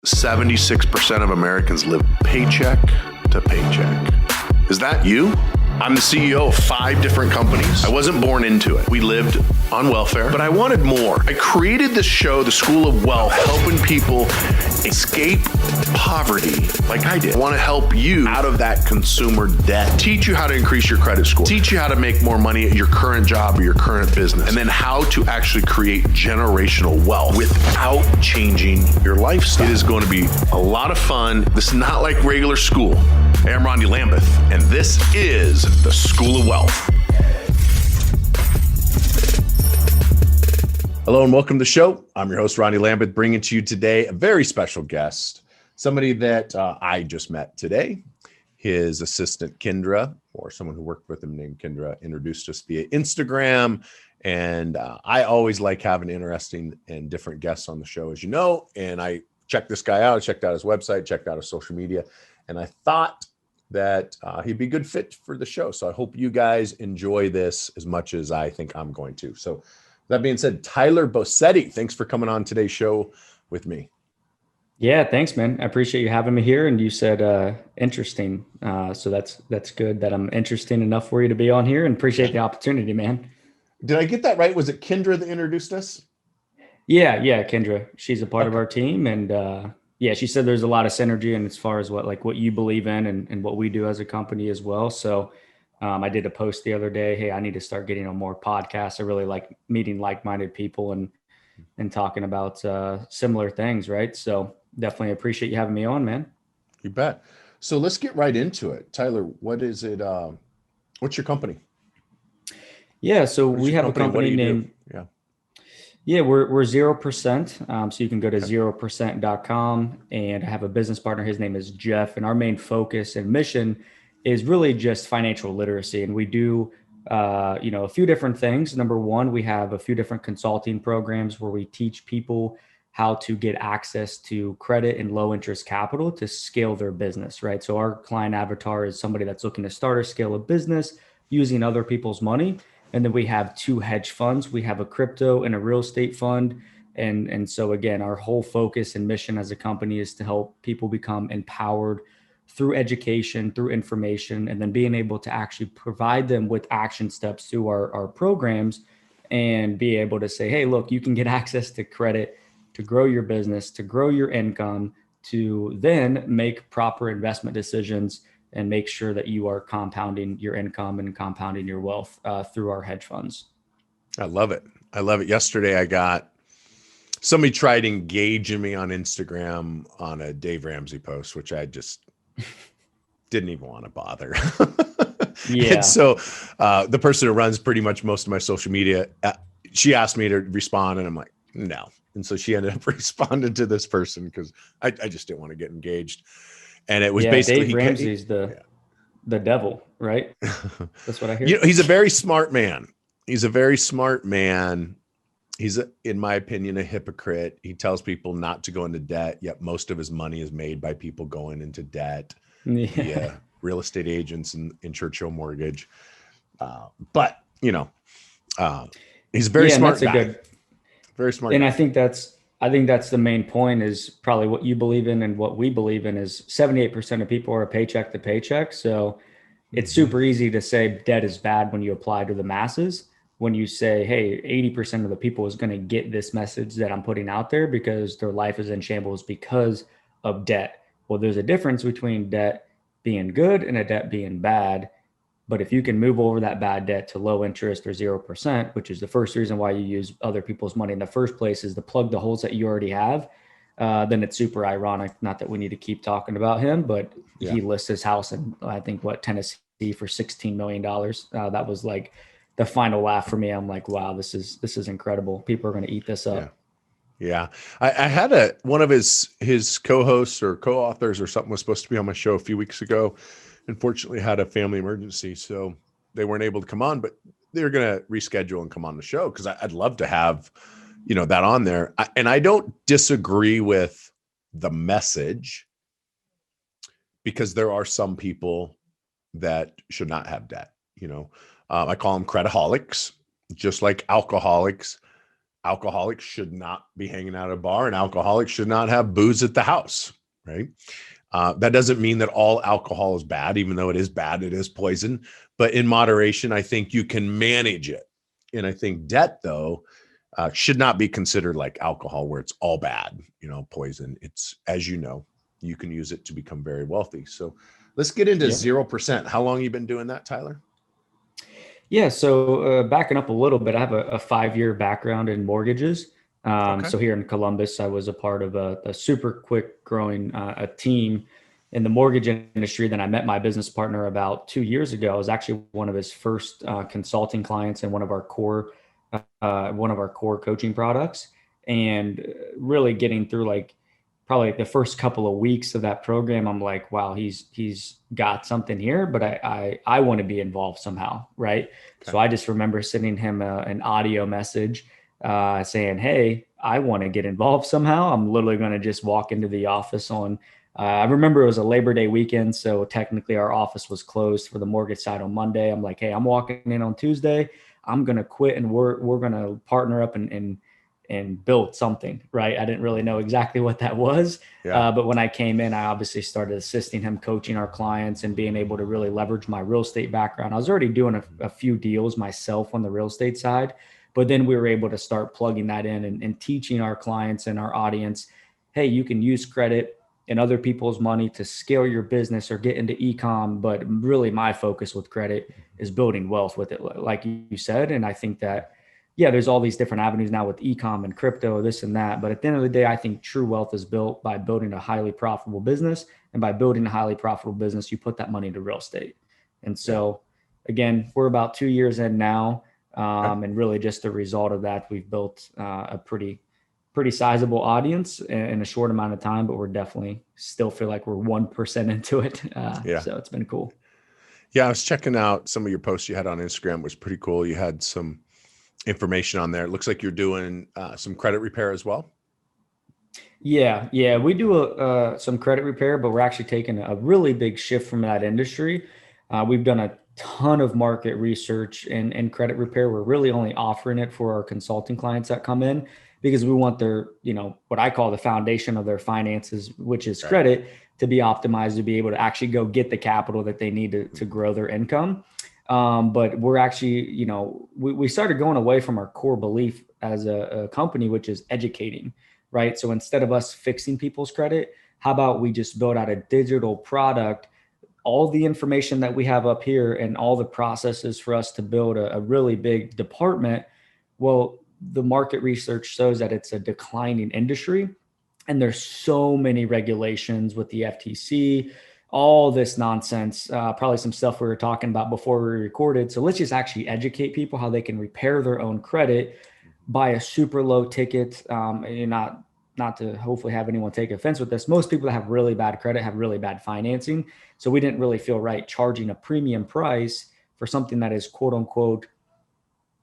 76% of Americans live paycheck to paycheck. Is that you? I'm the CEO of 5 different companies. I wasn't born into it. We lived on welfare, but I wanted more. I created this show, The School of Wealth, helping people escape poverty like I did. I want to help you out of that consumer debt, teach you how to increase your credit score, teach you how to make more money at your current job or your current business, and then how to actually create generational wealth without changing your lifestyle. It is going to be a lot of fun. This is not like regular school. Hey, I'm Rondi Lambeth, and this is The School of Wealth. Hello and welcome to the show. I'm your host, Rondi Lambeth, bringing to you today a very special guest, somebody that I just met today. His assistant, Kendra, or someone who worked with him named Kendra, introduced us via Instagram. And I always like having interesting and different guests on the show, as you know. And I checked this guy out, checked out his website, checked out his social media, and I thought that he'd be a good fit for the show. So I hope you guys enjoy this as much as I think I'm going to. So that being said, Tyler Bossetti, thanks for coming on today's show with me. Yeah, thanks, man. I appreciate you having me here. And you said interesting. So that's good that I'm interesting enough for you to be on here, and appreciate the opportunity, man. Did I get that right? Was it Kendra that introduced us? Yeah, Kendra. She's a part of our team. And yeah, she said there's a lot of synergy and as far as what you believe in and what we do as a company as well. So I did a post the other day. Hey, I need to start getting on more podcasts. I really like meeting like-minded people and talking about similar things, right? So definitely appreciate you having me on, man. You bet. So let's get right into it. Tyler, what is it? What's your company? Yeah, so we have a company named we're 0%. So you can go to 0%.com, and I have a business partner. His name is Jeff, and our main focus and mission is really just financial literacy. And we do, a few different things. Number one, we have a few different consulting programs where we teach people how to get access to credit and low interest capital to scale their business, right? So our client avatar is somebody that's looking to start or scale a business using other people's money. And then we have 2 hedge funds. We have a crypto and a real estate fund. And so again, our whole focus and mission as a company is to help people become empowered through education, through information, and then being able to actually provide them with action steps through our programs and be able to say, hey, look, you can get access to credit to grow your business, to grow your income, to then make proper investment decisions and make sure that you are compounding your income and compounding your wealth through our hedge funds. I love it. Yesterday, I got somebody tried engaging me on Instagram on a Dave Ramsey post, which I just didn't even want to bother. Yeah. And so the person who runs pretty much most of my social media, she asked me to respond, and I'm like, no. And so she ended up responding to this person because I just didn't want to get engaged. And it was basically Dave Ramsey's the devil, right? That's what I hear. He's a very smart man. He's, in my opinion, a hypocrite. He tells people not to go into debt, yet most of his money is made by people going into debt via real estate agents and Churchill Mortgage. But he's a very smart guy. Very smart. And guy. I think that's the main point, is probably what you believe in and what we believe in is 78% of people are paycheck to paycheck. So it's super easy to say debt is bad when you apply to the masses. When you say, hey, 80% of the people is going to get this message that I'm putting out there because their life is in shambles because of debt. Well, there's a difference between debt being good and a debt being bad. But if you can move over that bad debt to low interest or 0%, which is the first reason why you use other people's money in the first place, is to plug the holes that you already have, then it's super ironic. Not that we need to keep talking about him, but he lists his house in, I think, Tennessee for $16 million. That was like the final laugh for me. I'm like, wow, this is incredible. People are going to eat this up. Yeah. I had one of his co-hosts or co-authors or something was supposed to be on my show a few weeks ago. Unfortunately had a family emergency, so they weren't able to come on, but they're going to reschedule and come on the show because I'd love to have, that on there. And I don't disagree with the message because there are some people that should not have debt. I call them creditaholics, just like alcoholics. alcoholics should not be hanging out at a bar, and alcoholics should not have booze at the house, right? That doesn't mean that all alcohol is bad, even though it is bad, it is poison. But in moderation, I think you can manage it. And I think debt, though, should not be considered like alcohol, where it's all bad, poison. It's, as you know, you can use it to become very wealthy. So let's get into 0%. How long have you been doing that, Tyler? Yeah. So backing up a little bit, I have a 5-year background in mortgages. So here in Columbus, I was a part of a super quick growing a team in the mortgage industry. Then I met my business partner about 2 years ago. I was actually one of his first consulting clients and one of our core coaching products, and really getting through like probably the first couple of weeks of that program, I'm like, wow, he's got something here, but I want to be involved somehow. Right. Okay. So I just remember sending him an audio message saying, hey, I want to get involved somehow. I'm literally going to just walk into the office on, I remember it was a Labor Day weekend. So technically our office was closed for the mortgage side on Monday. I'm like, hey, I'm walking in on Tuesday. I'm going to quit and we're going to partner up and build something, right? I didn't really know exactly what that was. But when I came in, I obviously started assisting him, coaching our clients and being able to really leverage my real estate background. I was already doing a few deals myself on the real estate side, but then we were able to start plugging that in and teaching our clients and our audience, hey, you can use credit and other people's money to scale your business or get into e-com. But really my focus with credit is building wealth with it, like you said. And I think that, there's all these different avenues now with e-com and crypto, this and that. But at the end of the day, I think true wealth is built by building a highly profitable business. And by building a highly profitable business, you put that money into real estate. And so again, we're about 2 years in now. And really just a result of that, we've built a pretty sizable audience in a short amount of time, but we're definitely still feel like we're 1% into it. So it's been cool. Yeah. I was checking out some of your posts you had on Instagram. It was pretty cool. You had some information on there. It looks like you're doing some credit repair as well. Yeah. We do some credit repair, but we're actually taking a really big shift from that industry. We've done a ton of market research in credit repair. We're really only offering it for our consulting clients that come in because we want their, what I call the foundation of their finances, which is credit, to be optimized, to be able to actually go get the capital that they need to grow their income. But we're actually, we started going away from our core belief as a company, which is educating, right? So instead of us fixing people's credit, how about we just build out a digital product, all the information that we have up here and all the processes for us to build a really big department. Well, the market research shows that it's a declining industry and there's so many regulations with the FTC, all this nonsense, probably some stuff we were talking about before we recorded. So let's just actually educate people how they can repair their own credit, buy a super low ticket. And not to hopefully have anyone take offense with this. Most people that have really bad credit have really bad financing. So we didn't really feel right charging a premium price for something that is quote unquote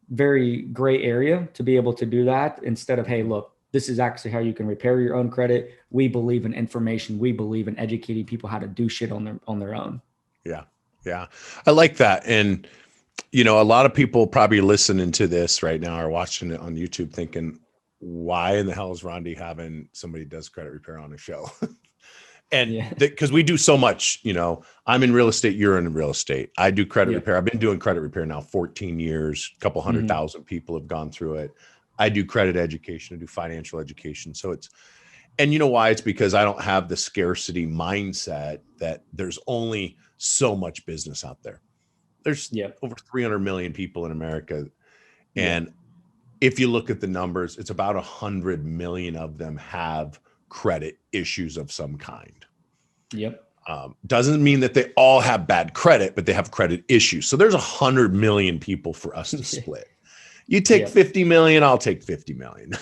very gray area to be able to do that instead of, hey, look, this is actually how you can repair your own credit. We believe in information. We believe in educating people how to do shit on their own. Yeah. I like that. And, a lot of people probably listening to this right now are watching it on YouTube thinking, why in the hell is Rondi having somebody who does credit repair on a show? And because we do so much, I'm in real estate, you're in real estate. I do credit repair. I've been doing credit repair now 14 years, a couple 100,000 people have gone through it. I do credit education, I do financial education. So and you know why? It's because I don't have the scarcity mindset that there's only so much business out there. There's over 300 million people in America. And if you look at the numbers, it's about 100 million of them have credit issues of some kind. Doesn't mean that they all have bad credit, but they have credit issues. So there's 100 million people for us to split. You take 50 million, I'll take 50 million.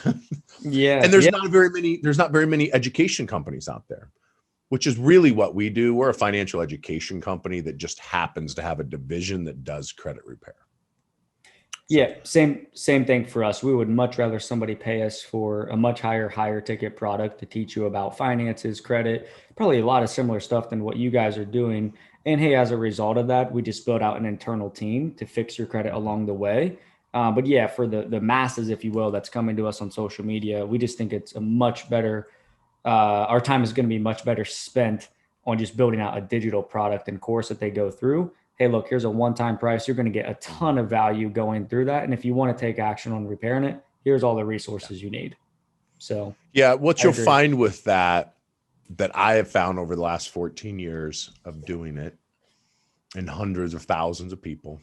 And there's not very many education companies out there, which is really what we do. We're a financial education company that just happens to have a division that does credit repair. Same thing for us. We would much rather somebody pay us for a much higher ticket product to teach you about finances, credit, probably a lot of similar stuff than what you guys are doing. And hey, as a result of that, we just built out an internal team to fix your credit along the way. But yeah, for the masses, if you will, that's coming to us on social media, we just think it's a much better, our time is going to be much better spent on just building out a digital product and course that they go through. Hey, look, here's a one-time price. You're going to get a ton of value going through that. And if you want to take action on repairing it, here's all the resources you need. So yeah, what you'll find with that I have found over the last 14 years of doing it and hundreds of thousands of people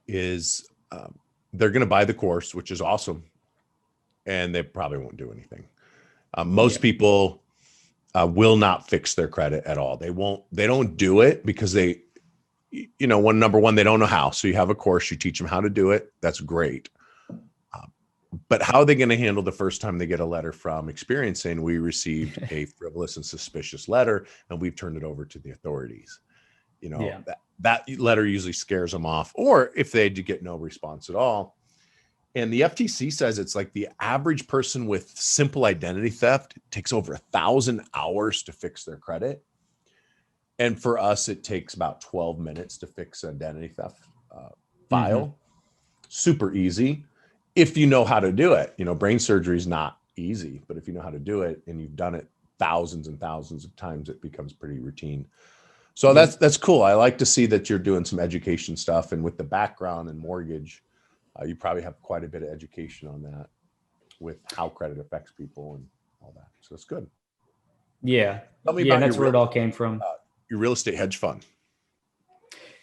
is they're going to buy the course, which is awesome. And they probably won't do anything. Most people will not fix their credit at all. They don't do it because they, number one, they don't know how. So you have a course, you teach them how to do it. That's great. But how are they going to handle the first time they get a letter from Experience saying we received a frivolous and suspicious letter and we've turned it over to the authorities? That letter usually scares them off, or if they get no response at all. And the FTC says it's like the average person with simple identity theft takes over 1,000 hours to fix their credit. And for us, it takes about 12 minutes to fix an identity theft file. Super easy if you know how to do it. Brain surgery is not easy, but if you know how to do it and you've done it thousands and thousands of times, it becomes pretty routine. So that's cool. I like to see that you're doing some education stuff, and with the background in mortgage, you probably have quite a bit of education on that with how credit affects people and all that. So that's good. Yeah. Tell me about that's where it all came from. Your real estate hedge fund.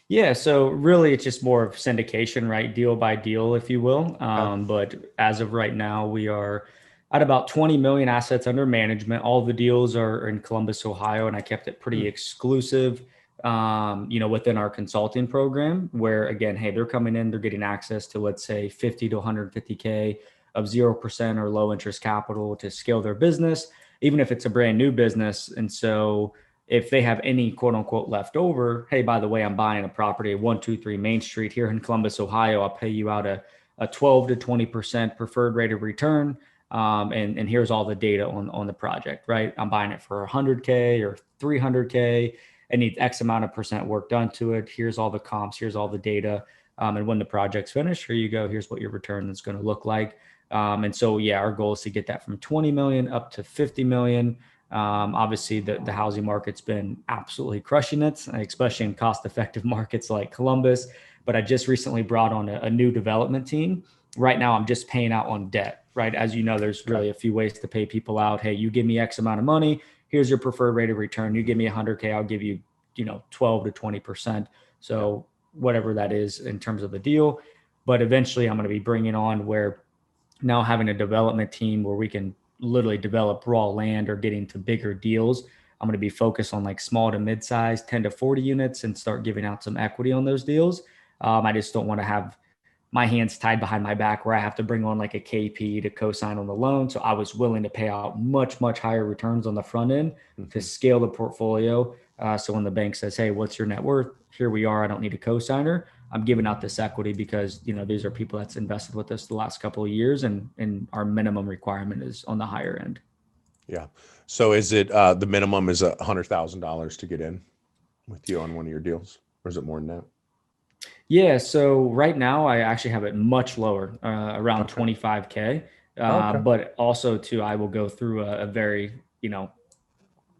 Yeah. So really it's just more of syndication, right? Deal by deal, if you will. But as of right now, we are at about 20 million assets under management. All the deals are in Columbus, Ohio, and I kept it pretty exclusive, within our consulting program, where again, hey, they're coming in, they're getting access to, let's say, 50 to 150K of 0% or low interest capital to scale their business, even if it's a brand new business. And so if they have any quote unquote left over, hey, by the way, I'm buying a property at 123 Main Street here in Columbus, Ohio. I'll pay you out a 12 to 20% preferred rate of return. And here's all the data on the project, right? I'm buying it for 100K or 300K. It needs X amount of percent work done to it. Here's all the comps. Here's all the data. And when the project's finished, here you go. Here's what your return is going to look like. And so, yeah, our goal is to get that from 20 million up to 50 million. Obviously, the housing market's been absolutely crushing it, especially in cost-effective markets like Columbus. But I just recently brought on a new development team. Right now, I'm just paying out on debt, right? As you know, there's really a few ways to pay people out. Hey, you give me X amount of money. Here's your preferred rate of return. You give me 100K, I'll give you, 12 to 20%. So whatever that is in terms of the deal. But eventually I'm going to be bringing on where now having a development team where we can literally develop raw land or getting to bigger deals. I'm going to be focused on like small to mid-size, 10 to 40 units, and start giving out some equity on those deals. I just don't want to have my hands tied behind my back where I have to bring on like a KP to co-sign on the loan. So I was willing to pay out much, much higher returns on the front end to scale the portfolio. So when the bank says, hey, what's your net worth? Here we are. I don't need a co-signer. I'm giving out this equity because, these are people that's invested with us the last couple of years, and our minimum requirement is on the higher end. Yeah. So is it the minimum is $100,000 to get in with you on one of your deals, or is it more than that? Yeah. So right now I actually have it much lower, around 25K. But also too, I will go through a very,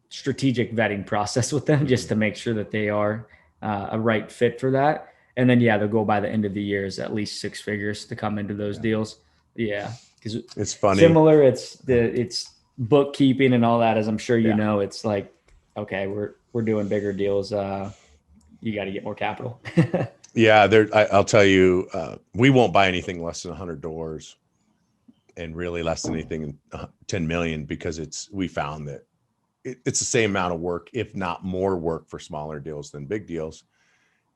strategic vetting process with them just to make sure that they are a right fit for that. And then, they'll go by the end of the year is at least 6 figures to come into those deals. Yeah. Because it's funny. Similar. It's bookkeeping and all that, as I'm sure you know. It's like, okay, we're doing bigger deals. You got to get more capital. Yeah, I'll tell you, we won't buy anything less than 100 doors, and really less than anything in 10 million, because we found that it's the same amount of work, if not more work, for smaller deals than big deals.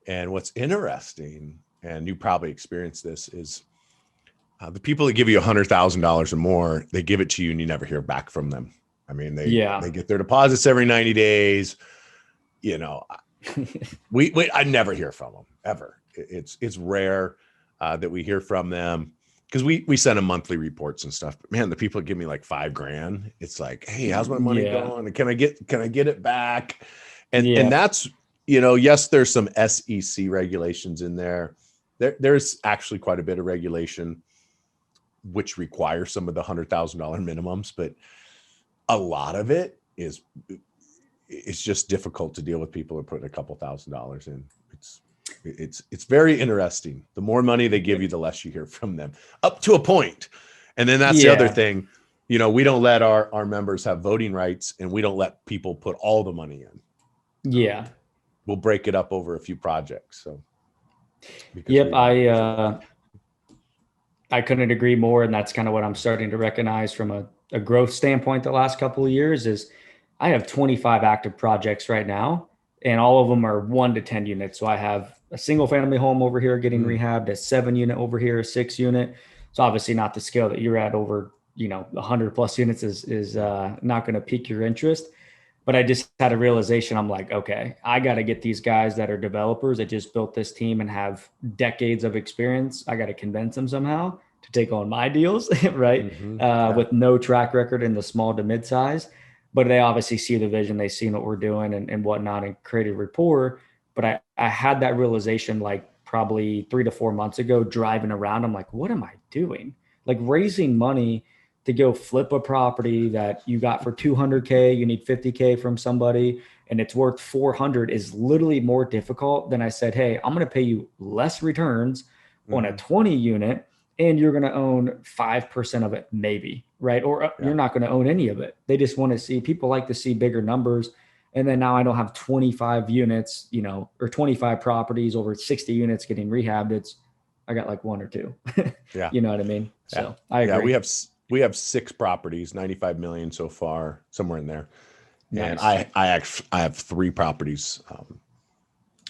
And what's interesting, and you probably experienced this, is the people that give you $100,000 or more, they give it to you and you never hear back from them. I mean, they get their deposits every 90 days. I never hear from them ever. It's rare that we hear from them, because we send them monthly reports and stuff. But man, the people that give me like $5,000, it's like, hey, how's my money going? Can I get it back? And that's, yes, there's some SEC regulations in there there's actually quite a bit of regulation which requires some of the $100,000 minimums, but a lot of it is, it's just difficult to deal with people who are putting a couple $1,000s in. It's very interesting. The more money they give you, the less you hear from them, up to a point. And then that's the other thing. You know, we don't let our members have voting rights, and we don't let people put all the money in. Yeah. We'll break it up over a few projects. So yep, I couldn't agree more. And that's kind of what I'm starting to recognize from a growth standpoint the last couple of years is I have 25 active projects right now, and all of them are 1 to 10 units. So I have a single family home over here getting rehabbed, a 7-unit over here, a 6-unit. So obviously not the scale that you're at over, 100 plus units is not going to pique your interest. But I just had a realization. I'm like, okay, I got to get these guys that are developers that just built this team and have decades of experience. I got to convince them somehow to take on my deals, right? With no track record in the small to mid-size. But they obviously see the vision. They see what we're doing and whatnot and created rapport. But I had that realization like probably 3 to 4 months ago driving around. I'm like, what am I doing? Like raising money to go flip a property that you got for 200K, you need 50K from somebody, and it's worth 400 is literally more difficult than I said, hey, I'm going to pay you less returns on a 20 unit, and you're going to own 5% of it, maybe, right? Or you're not going to own any of it. They just want to see, people like to see bigger numbers. And then now I don't have 25 units, or 25 properties over 60 units getting rehabbed. I got like 1 or 2. You know what I mean? So I agree. Yeah, we have 6 properties, 95 million so far, somewhere in there. Nice. And I have 3 properties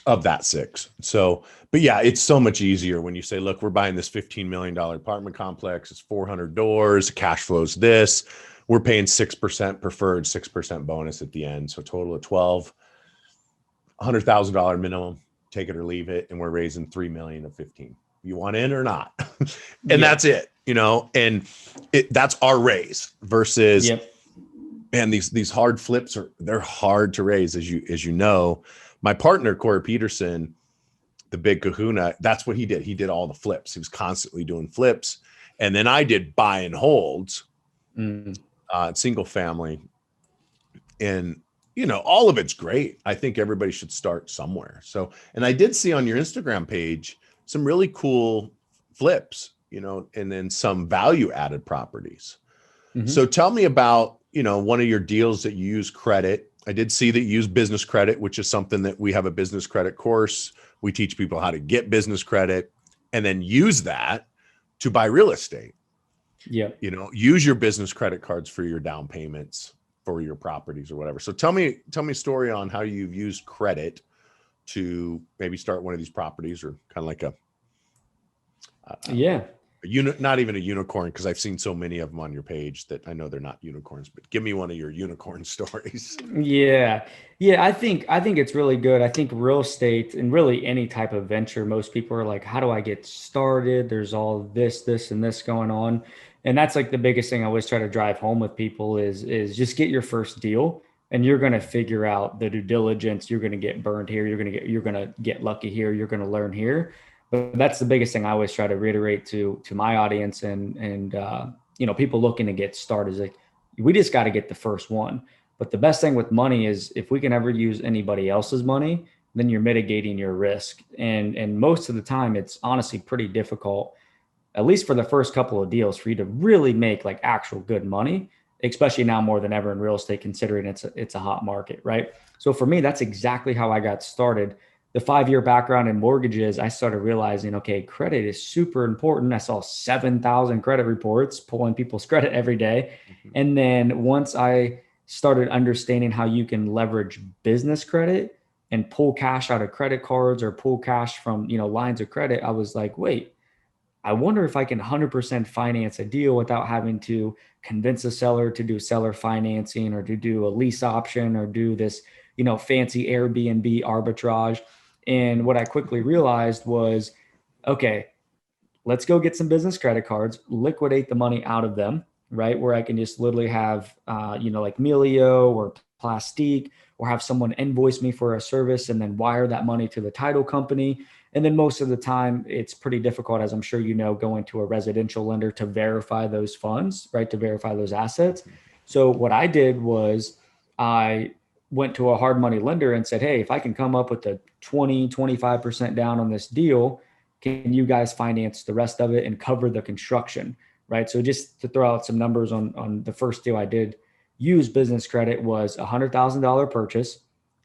of that 6. So, but yeah, it's so much easier when you say, look, we're buying this $15 million apartment complex. It's 400 doors, cash flows this. We're paying 6% preferred, 6% bonus at the end. So total of 12, $100,000 minimum, take it or leave it. And we're raising 3 million of 15. You want in or not? And that's it. And that's our raise versus, man, these hard flips they're hard to raise. As you know, my partner, Corey Peterson, the big kahuna, that's what he did. He did all the flips. He was constantly doing flips. And then I did buy and holds, single family. And, all of it's great. I think everybody should start somewhere. So, and I did see on your Instagram page some really cool flips, and then some value added properties. So tell me about, one of your deals that you use credit. I did see that you use business credit, which is something that we have a business credit course. We teach people how to get business credit and then use that to buy real estate. Use your business credit cards for your down payments for your properties or whatever. So tell me a story on how you've used credit to maybe start one of these properties, or kind of like a not even a unicorn, because I've seen so many of them on your page that I know they're not unicorns, but give me one of your unicorn stories. Yeah. I think it's really good. I think real estate and really any type of venture, most people are like, how do I get started? There's all this, and this going on. And that's like the biggest thing I always try to drive home with people is just get your first deal, and you're going to figure out the due diligence. You're going to get burned here. You're going to get lucky here. You're going to learn here. But that's the biggest thing I always try to reiterate to my audience and people looking to get started is like, we just got to get the first one. But the best thing with money is if we can ever use anybody else's money, then you're mitigating your risk. And most of the time it's honestly pretty difficult, at least for the first couple of deals, for you to really make like actual good money, especially now more than ever in real estate, considering it's a hot market, right? So for me, that's exactly how I got started. The 5-year background in mortgages, I started realizing, okay, credit is super important. I saw 7,000 credit reports pulling people's credit every day. And then once I started understanding how you can leverage business credit and pull cash out of credit cards or pull cash from, lines of credit, I was like, wait, I wonder if I can 100% finance a deal without having to convince a seller to do seller financing or to do a lease option or do this, fancy Airbnb arbitrage. And what I quickly realized was, okay, let's go get some business credit cards, liquidate the money out of them, right? Where I can just literally have, like Melio or Plastique, or have someone invoice me for a service and then wire that money to the title company. And then most of the time, it's pretty difficult, as I'm sure you know, going to a residential lender to verify those funds, right? To verify those assets. So what I did was I went to a hard money lender and said, hey, if I can come up with a 25% down on this deal, can you guys finance the rest of it and cover the construction? Right. So just to throw out some numbers on the first deal I did use business credit was $100,000 purchase.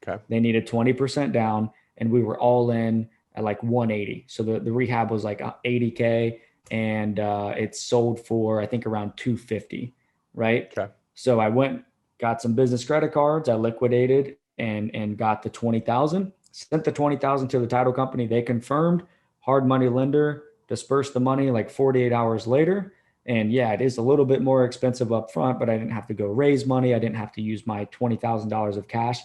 Okay. They needed 20% down, and we were all in at like 180. So the rehab was like 80K, and it sold for, I think, around 250. Right. Okay. So I went, got some business credit cards, I liquidated and got the 20,000, sent the 20,000 to the title company. They confirmed, hard money lender dispersed the money like 48 hours later. And yeah, it is a little bit more expensive up front, but I didn't have to go raise money. I didn't have to use my $20,000 of cash.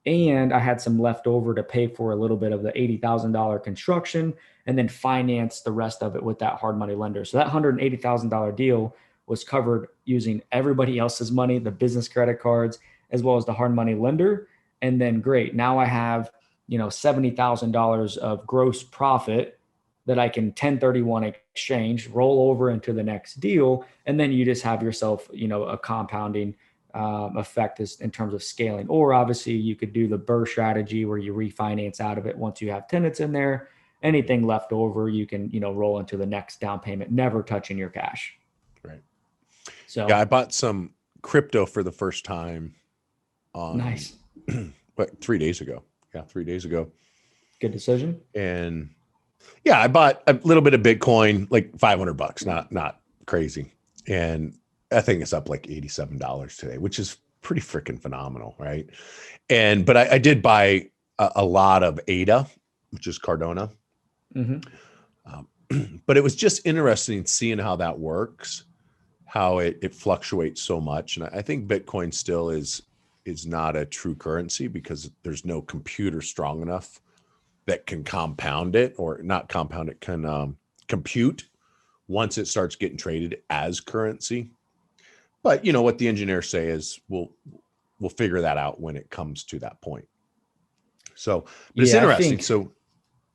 And I had some left over to pay for a little bit of the $80,000 construction and then finance the rest of it with that hard money lender. So that $180,000 deal was covered using everybody else's money, the business credit cards, as well as the hard money lender. And then great. Now I have, $70,000 of gross profit that I can 1031 exchange, roll over into the next deal. And then you just have yourself, a compounding effect in terms of scaling. Or obviously you could do the BRRRR strategy where you refinance out of it once you have tenants in there. Anything left over, you can, roll into the next down payment, never touching your cash. Right. So yeah, I bought some crypto for the first time on nice. 3 days ago. Yeah, 3 days ago. Good decision. And yeah, I bought a little bit of Bitcoin, like $500, not crazy. And I think it's up like $87 today, which is pretty freaking phenomenal, right? But I did buy a lot of ADA, which is Cardano. Mm-hmm. But it was just interesting seeing how that works, how it fluctuates so much. And I think Bitcoin still is not a true currency because there's no computer strong enough that can compound it, or not compound it, can compute once it starts getting traded as currency. But what the engineers say is we'll figure that out when it comes to that point. So it's interesting. So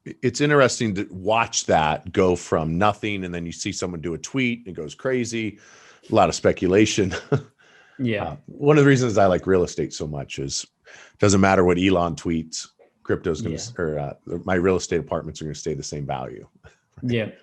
it's interesting to watch that go from nothing, and then you see someone do a tweet and it goes crazy. A lot of speculation. Yeah. One of the reasons I like real estate so much is it doesn't matter what Elon tweets, crypto's going to, or my real estate apartments are going to stay the same value. Right?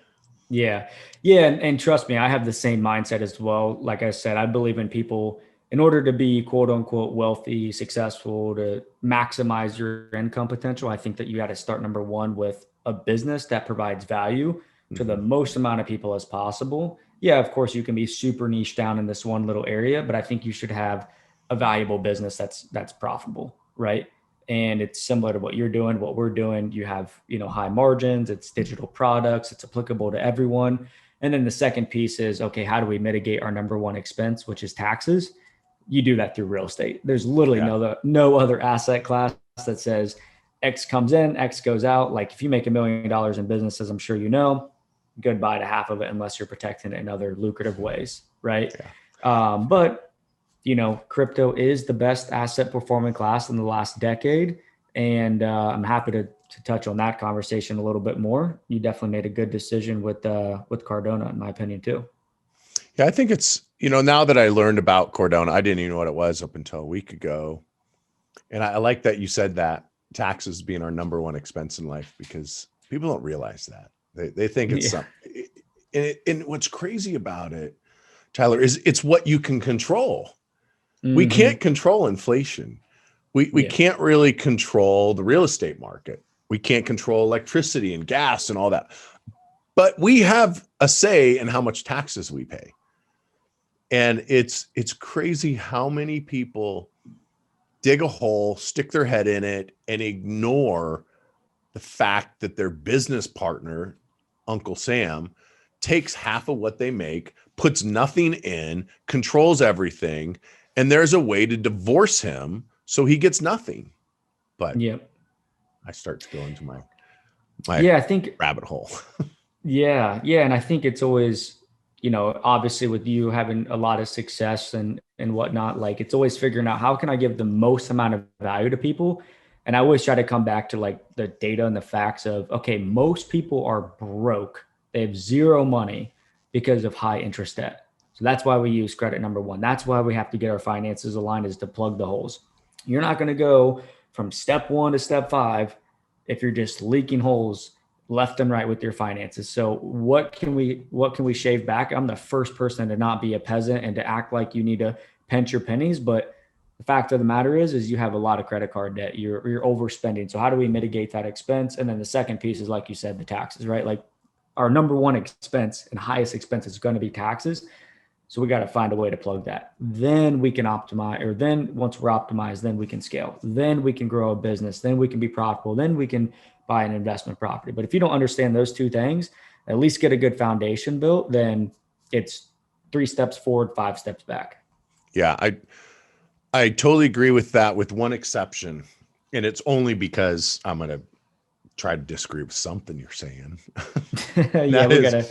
Yeah. And trust me, I have the same mindset as well. Like I said, I believe in people, in order to be quote unquote wealthy, successful, to maximize your income potential. I think that you got to start number one with a business that provides value to the most amount of people as possible. Yeah, of course you can be super niche down in this one little area, but I think you should have a valuable business that's profitable, right? And it's similar to what you're doing, what we're doing. You have, high margins, it's digital products, it's applicable to everyone. And then the second piece is, okay, how do we mitigate our number one expense, which is taxes? You do that through real estate. There's literally no other asset class that says X comes in, X goes out. Like if you make $1 million in business, as I'm sure you know, goodbye to half of it unless you're protecting it in other lucrative ways, right? Yeah. But crypto is the best asset performing class in the last decade. And I'm happy to touch on that conversation a little bit more. You definitely made a good decision with Cardano, in my opinion, too. Yeah, I think it's, now that I learned about Cardano, I didn't even know what it was up until a week ago. And I like that you said that taxes being our number one expense in life, because people don't realize that. They think it's something. And what's crazy about it, Tyler, is it's what you can control. Mm-hmm. We can't control inflation. We can't really control the real estate market. We can't control electricity and gas and all that. But we have a say in how much taxes we pay. And it's crazy how many people dig a hole, stick their head in it, and ignore the fact that their business partner, Uncle Sam, takes half of what they make, puts nothing in, controls everything, and there's a way to divorce him so he gets nothing. But I start to go into my I think rabbit hole. Yeah. And I think it's always, obviously with you having a lot of success and whatnot, like it's always figuring out how can I give the most amount of value to people. And I always try to come back to like the data and the facts of, okay, most people are broke. They have zero money because of high interest debt. So that's why we use credit number one. That's why we have to get our finances aligned, is to plug the holes. You're not going to go from step 1 to step 5 if you're just leaking holes left and right with your finances. So what can we shave back? I'm the first person to not be a peasant and to act like you need to pinch your pennies, but the fact of the matter is you have a lot of credit card debt. You're overspending. So how do we mitigate that expense? And then the second piece is, like you said, the taxes, right? Like our number one expense and highest expense is going to be taxes. So we got to find a way to plug that. Then we can optimize, or then once we're optimized, then we can scale. Then we can grow a business. Then we can be profitable. Then we can buy an investment property. But if you don't understand those two things, at least get a good foundation built, then it's 3 steps forward, 5 steps back. Yeah, I totally agree with that, with one exception. And it's only because I'm going to try to disagree with something you're saying. Yeah, we gotta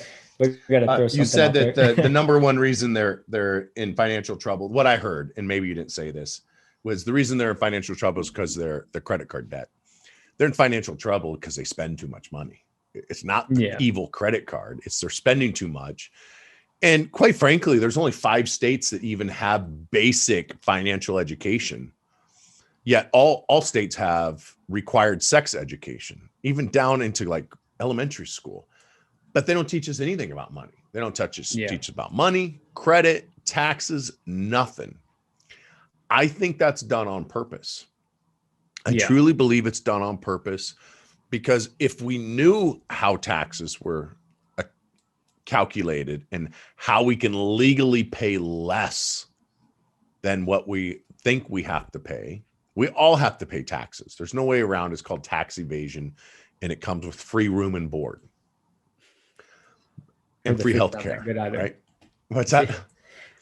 throw something. You said out that the number one reason they're in financial trouble, what I heard, and maybe you didn't say this, was the reason they're in financial trouble is because they're the credit card debt. They're in financial trouble because they spend too much money. It's not the evil credit card. It's they're spending too much. And quite frankly, there's only 5 states that even have basic financial education. Yet all states have required sex education, even down into like elementary school. But they don't teach us anything about money. They don't teach us about money, credit, taxes, nothing. I think that's done on purpose. I truly believe it's done on purpose, because if we knew how taxes were calculated and how we can legally pay less than what we think we have to pay, we all have to pay taxes. There's no way around. It's called tax evasion, and it comes with free room and board and free healthcare. Right? What's that?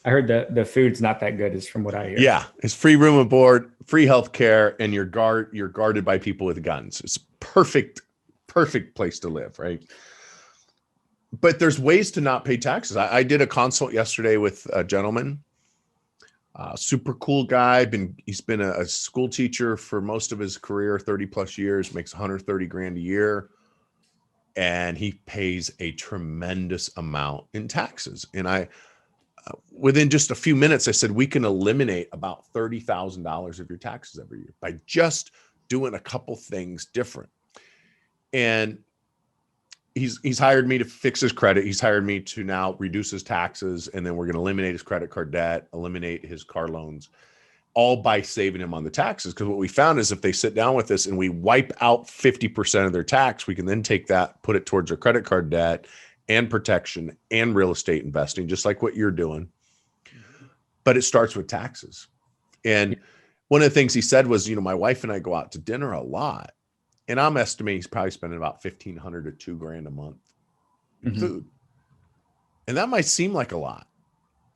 I heard the food's not that good, is from what I hear. Yeah, it's free room and board, free healthcare, and you're guarded by people with guns. It's perfect place to live, right? But there's ways to not pay taxes. I did a consult yesterday with a gentleman, super cool guy. He's been a school teacher for most of his career, 30 plus years, makes 130 grand a year. And he pays a tremendous amount in taxes. And within just a few minutes, I said, we can eliminate about $30,000 of your taxes every year by just doing a couple things different. And he's hired me to fix his credit. He's hired me to now reduce his taxes. And then we're going to eliminate his credit card debt, eliminate his car loans, all by saving him on the taxes. Because what we found is if they sit down with us and we wipe out 50% of their tax, we can then take that, put it towards their credit card debt and protection and real estate investing, just like what you're doing. But it starts with taxes. And one of the things he said was, my wife and I go out to dinner a lot. And I'm estimating he's probably spending about $1,500 to $2,000 a month in food. And that might seem like a lot.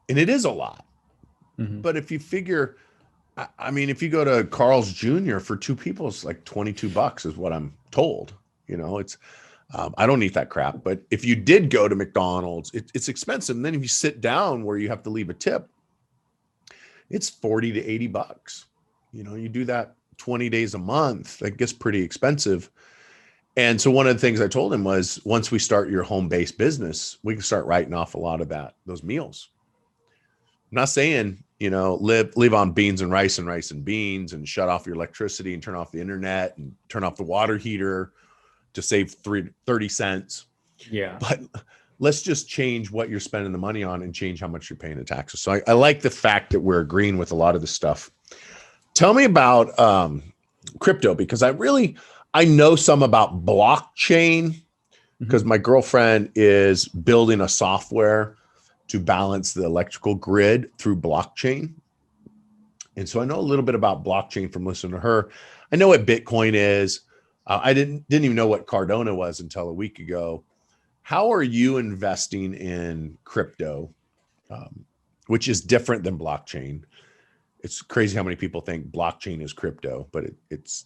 And it is a lot. But if you figure, if you go to Carl's Jr. for 2 people, it's like $22 is what I'm told. It's, I don't eat that crap. But if you did go to McDonald's, it's expensive. And then if you sit down where you have to leave a tip, it's $40 to $80. You do that 20 days a month, that gets pretty expensive. And so one of the things I told him was, once we start your home-based business, we can start writing off a lot of those meals. I'm not saying, live on beans and rice and beans and shut off your electricity and turn off the internet and turn off the water heater to save 30 cents. Yeah. But let's just change what you're spending the money on and change how much you're paying in taxes. So I like the fact that we're agreeing with a lot of this stuff. Tell me about crypto, because I know some about blockchain, because my girlfriend is building a software to balance the electrical grid through blockchain. And so I know a little bit about blockchain from listening to her. I know what Bitcoin is. I didn't even know what Cardano was until a week ago. How are you investing in crypto, which is different than blockchain? It's crazy how many people think blockchain is crypto, but it's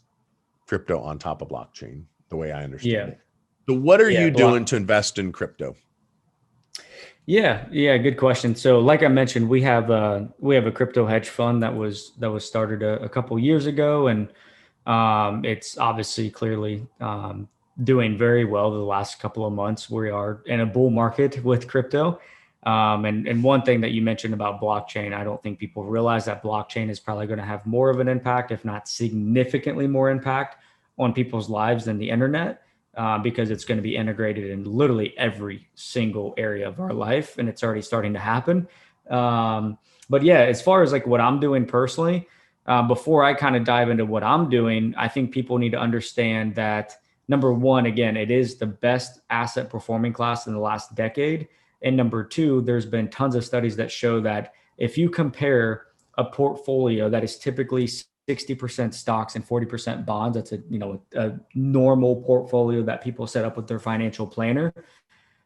crypto on top of blockchain, the way I understand it. So what are you doing to invest in crypto? Yeah, good question. So, like I mentioned, we have a crypto hedge fund that was started a couple years ago, and it's obviously clearly doing very well the last couple of months. We are in a bull market with crypto. And one thing that you mentioned about blockchain, I don't think people realize that blockchain is probably going to have more of an impact, if not significantly more impact on people's lives than the internet, because it's going to be integrated in literally every single area of our life. And it's already starting to happen. But yeah, as far as like what I'm doing personally, before I kind of dive into what I'm doing, I think people need to understand that number one, again, it is the best asset performing class in the last decade. And number two, there's been tons of studies that show that if you compare a portfolio that is typically 60% stocks and 40% bonds, that's a normal portfolio that people set up with their financial planner,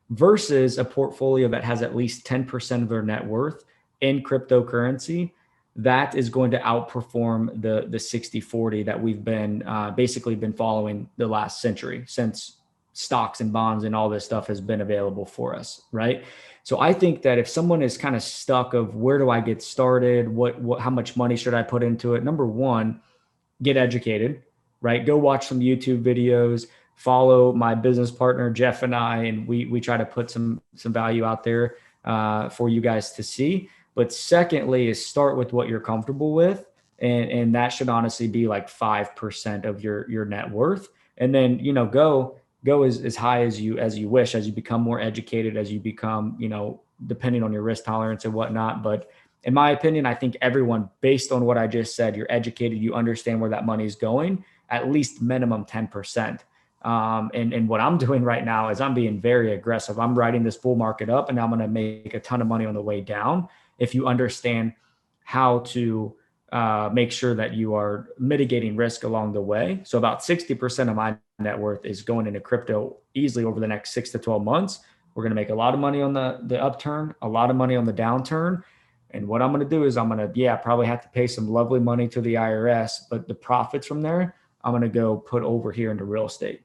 versus a portfolio that has at least 10% of their net worth in cryptocurrency, that is going to outperform the 60-40 that we've been basically been following the last century, since stocks and bonds and all this stuff has been available for us, right? So I think that if someone is kind of stuck of where do I get started, what how much money should I put into it? Number one, get educated, right? Go watch some YouTube videos, follow my business partner Jeff and I, and we try to put some value out there for you guys to see. But secondly, is start with what you're comfortable with, and that should honestly be like 5% of your net worth, and then go as high as you wish, as you become more educated, as you become depending on your risk tolerance and whatnot. But in my opinion, I think everyone, based on what I just said, you're educated, you understand where that money is going, at least minimum 10%. And what I'm doing right now is I'm being very aggressive. I'm riding this bull market up, and I'm going to make a ton of money on the way down. If you understand how to make sure that you are mitigating risk along the way. So about 60% of my net worth is going into crypto easily over the next 6 to 12 months. We're going to make a lot of money on the upturn, a lot of money on the downturn. And what I'm going to do is I'm going to, probably have to pay some lovely money to the IRS, but the profits from there, I'm going to go put over here into real estate,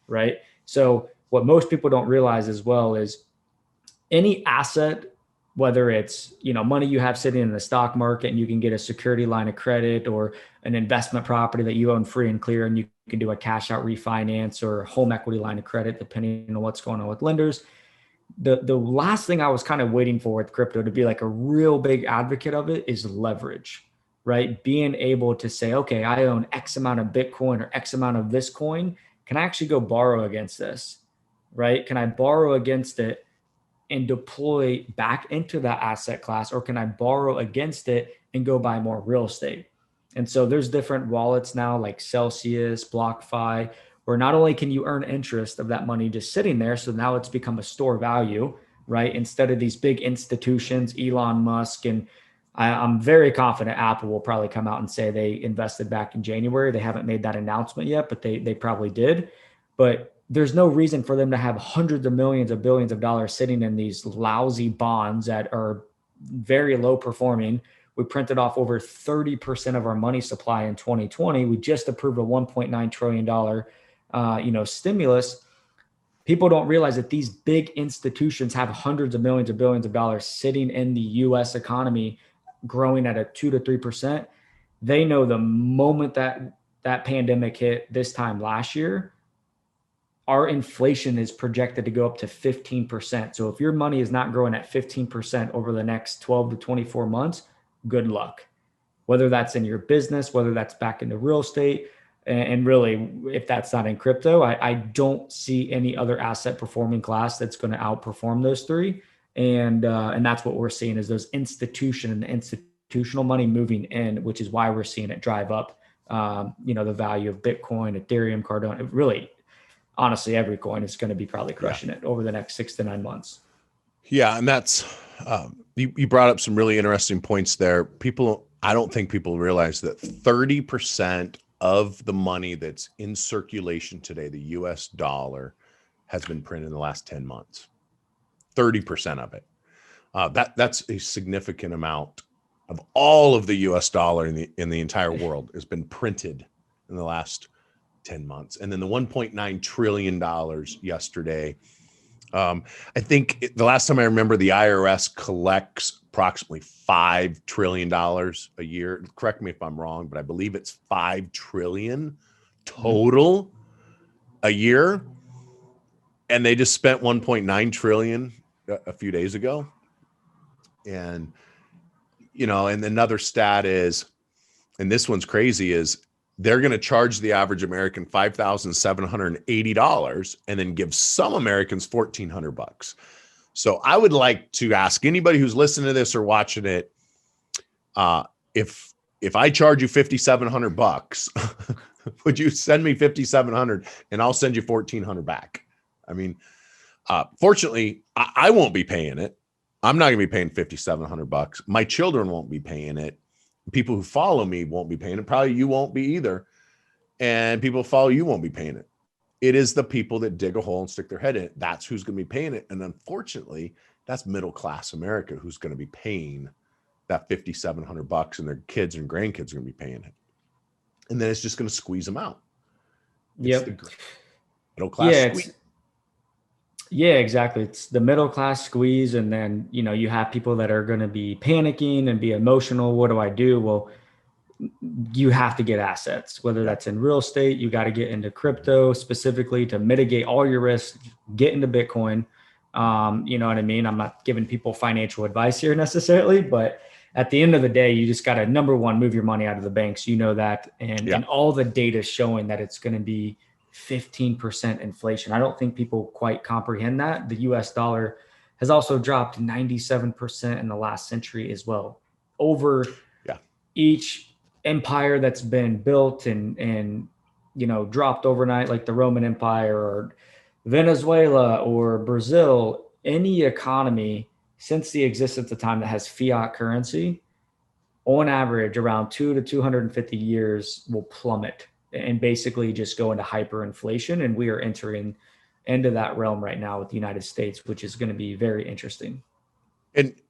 right? So what most people don't realize as well is any asset, whether it's money you have sitting in the stock market and you can get a security line of credit, or an investment property that you own free and clear and you can do a cash out refinance or home equity line of credit, depending on what's going on with lenders. The last thing I was kind of waiting for with crypto to be like a real big advocate of it is leverage, right? Being able to say, okay, I own X amount of Bitcoin or X amount of this coin. Can I actually go borrow against this, right? Can I borrow against it and deploy back into that asset class, or can I borrow against it and go buy more real estate? And so there's different wallets now like Celsius, BlockFi, where not only can you earn interest of that money just sitting there, so now it's become a store value, right? Instead of these big institutions, Elon Musk, and I'm very confident Apple will probably come out and say they invested back in January. They haven't made that announcement yet, but they probably did. But there's no reason for them to have hundreds of millions of billions of dollars sitting in these lousy bonds that are very low performing. We printed off over 30% of our money supply in 2020. We just approved a $1.9 trillion stimulus. People don't realize that these big institutions have hundreds of millions of billions of dollars sitting in the US economy, growing at a 2 to 3%. They know the moment that pandemic hit this time last year, our inflation is projected to go up to 15%. So if your money is not growing at 15% over the next 12 to 24 months, good luck. Whether that's in your business, whether that's back into real estate, and really, if that's not in crypto, I don't see any other asset performing class that's going to outperform those three. And that's what we're seeing is those institutional money moving in, which is why we're seeing it drive up, the value of Bitcoin, Ethereum, Cardano. Really, honestly, every coin is going to be probably crushing it over the next 6 to 9 months. Yeah. And that's, you brought up some really interesting points there. I don't think people realize that 30% of the money that's in circulation today, the US dollar, has been printed in the last 10 months. 30% of it. That's a significant amount of all of the US dollar in the entire world has been printed in the last 10 months. And then the $1.9 trillion yesterday I think the last time I remember, the IRS collects approximately $5 trillion a year. Correct me if I'm wrong, but I believe it's $5 trillion total a year. And they just spent 1.9 trillion a few days ago. And, you know, and another stat is, and this one's crazy, is they're going to charge the average American $5,780 and then give some Americans $1,400. So I would like to ask anybody who's listening to this or watching it, if I charge you $5,700, would you send me $5,700 and I'll send you $1,400 back? I mean, fortunately, I won't be paying it. I'm not going to be paying $5,700. My children won't be paying it. People who follow me won't be paying it. Probably you won't be either. And people who follow you won't be paying it. It is the people that dig a hole and stick their head in it. That's who's going to be paying it. And unfortunately, that's middle-class America who's going to be paying that $5,700, and their kids and grandkids are going to be paying it. And then it's just going to squeeze them out. Yep. It's the middle-class squeeze. Yeah, exactly. It's the middle class squeeze. And then, you know, you have people that are going to be panicking and be emotional. What do I do? Well, you have to get assets, whether that's in real estate, you got to get into crypto specifically to mitigate all your risks, get into Bitcoin. You know what I mean? I'm not giving people financial advice here necessarily, but at the end of the day, you just got to, number one, move your money out of the banks. You know that. And all the data is showing that it's going to be 15% inflation. I don't think people quite comprehend that. The US dollar has also dropped 97% in the last century as well. Over each empire that's been built and you know, dropped overnight, like the Roman Empire or Venezuela or Brazil, any economy since the existence of time that has fiat currency, on average, around 2 to 250 years will plummet and basically just go into hyperinflation. And we are entering into that realm right now with the United States, which is going to be very interesting.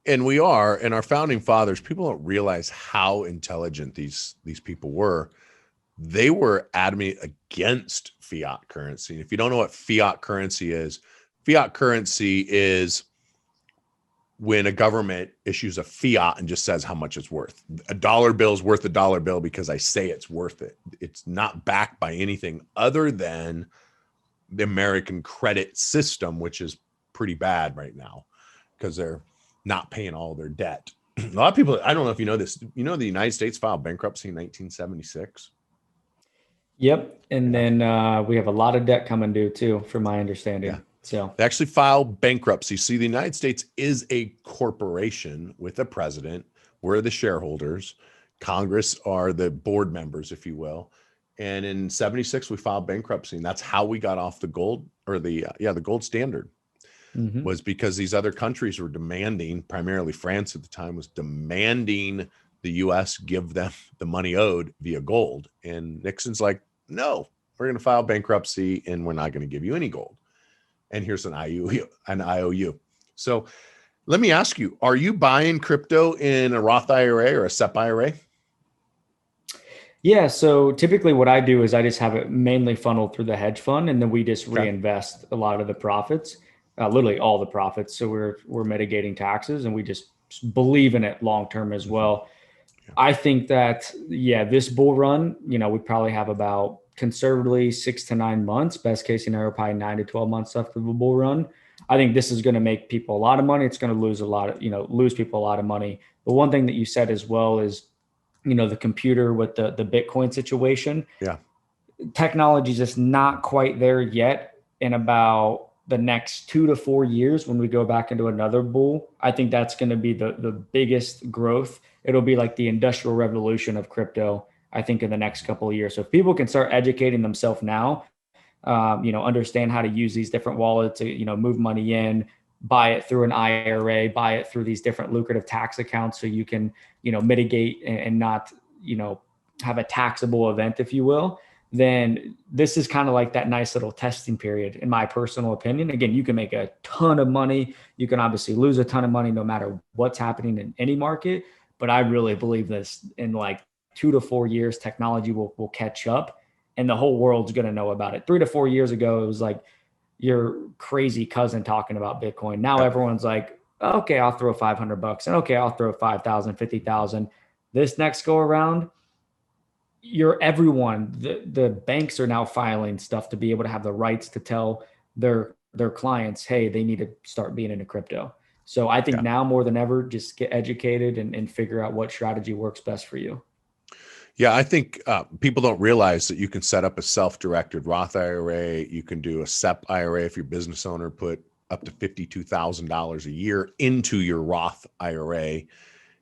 And we are, and our founding fathers, people don't realize how intelligent these people were. They were adamant against fiat currency. If you don't know what fiat currency is when a government issues a fiat and just says how much it's worth. A dollar bill is worth a dollar bill because I say it's worth it. It's not backed by anything other than the American credit system, which is pretty bad right now because they're not paying all their debt. A lot of people, I don't know if you know this, you know, the United States filed bankruptcy in 1976. Yep. And then we have a lot of debt coming due too, from my understanding. Yeah. So they actually filed bankruptcy. See, the United States is a corporation with a president. We're the shareholders. Congress are the board members, if you will. And in 76, we filed bankruptcy. And that's how we got off the gold or the gold standard was because these other countries were demanding, primarily France at the time was demanding the U.S. give them the money owed via gold. And Nixon's like, no, we're going to file bankruptcy and we're not going to give you any gold. And here's an IOU. So let me ask you, are you buying crypto in a Roth IRA or a SEP IRA? Yeah. So typically what I do is I just have it mainly funneled through the hedge fund, and then we just reinvest a lot of the profits, literally all the profits. So we're mitigating taxes, and we just believe in it long-term as well. Yeah. I think that, this bull run, you know, we probably have about conservatively 6 to 9 months, best case scenario, probably 9 to 12 months left of the bull run. I think this is going to make people a lot of money. It's going to lose people a lot of money. The one thing that you said as well is, you know, the computer with the Bitcoin situation. Yeah. Technology is just not quite there yet. In about the next 2 to 4 years, when we go back into another bull, I think that's going to be the biggest growth. It'll be like the industrial revolution of crypto, I think, in the next couple of years. So if people can start educating themselves now, understand how to use these different wallets to, you know, move money in, buy it through an IRA, buy it through these different lucrative tax accounts so you can, you know, mitigate and not, you know, have a taxable event, if you will, then this is kind of like that nice little testing period, in my personal opinion. Again, you can make a ton of money. You can obviously lose a ton of money no matter what's happening in any market. But I really believe this in like 2 to 4 years, technology will catch up and the whole world's going to know about it. 3 to 4 years ago, it was like, your crazy cousin talking about Bitcoin. Now everyone's like, okay, I'll throw $500 and okay, I'll throw 5,000, 50,000. This next go around, the banks are now filing stuff to be able to have the rights to tell their clients, hey, they need to start being into crypto. So I think now more than ever, just get educated and figure out what strategy works best for you. Yeah, I think people don't realize that you can set up a self-directed Roth IRA. You can do a SEP IRA if your business owner put up to $52,000 a year into your Roth IRA,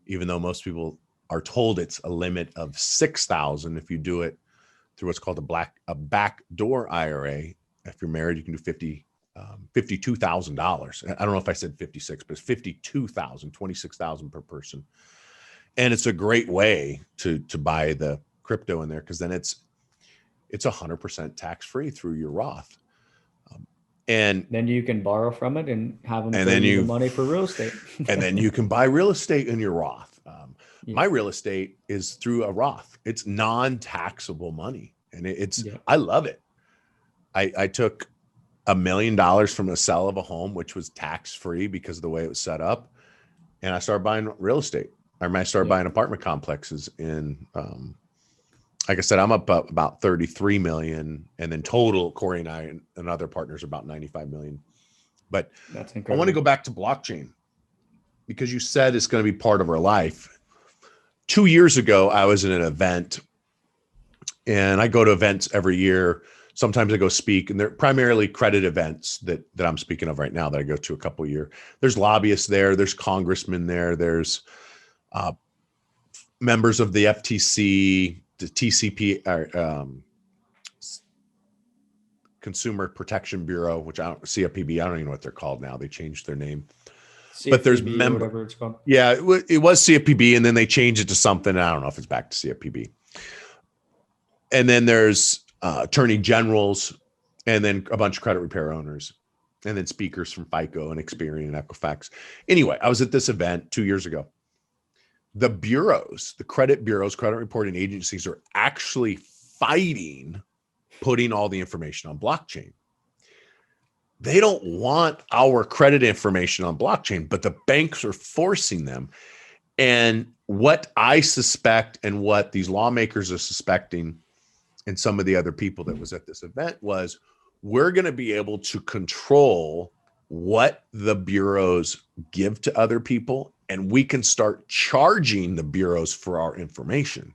even though most people are told it's a limit of $6,000. If you do it through what's called a backdoor IRA, if you're married, you can do $52,000. I don't know if I said 56, but it's 52,000, 26,000 per person. And it's a great way to buy the crypto in there, because then it's 100% tax-free through your Roth. And then you can borrow from it and have them pay you the money for real estate. And then you can buy real estate in your Roth. My real estate is through a Roth. It's non-taxable money. And I love it. I took $1 million from the sale of a home, which was tax-free because of the way it was set up. And I started buying real estate. I started buying apartment complexes in, like I said, I'm up about 33 million, and then total Corey and I and other partners about 95 million. But that's incredible. I want to go back to blockchain because you said it's going to be part of our life. 2 years ago, I was in an event, and I go to events every year. Sometimes I go speak, and they're primarily credit events that I'm speaking of right now that I go to a couple a year. There's lobbyists there. There's congressmen there. There's members of the FTC, the TCP, Consumer Protection Bureau, which CFPB, I don't even know what they're called now. They changed their name. CFPB, but there's whatever it's called. Yeah, it was CFPB, and then they changed it to something. I don't know if it's back to CFPB. And then there's attorney generals, and then a bunch of credit repair owners, and then speakers from FICO and Experian and Equifax. Anyway, I was at this event 2 years ago. The bureaus, the credit bureaus, credit reporting agencies are actually fighting putting all the information on blockchain. They don't want our credit information on blockchain, but the banks are forcing them. And what I suspect and what these lawmakers are suspecting, and some of the other people that was at this event, was we're going to be able to control what the bureaus give to other people, and we can start charging the bureaus for our information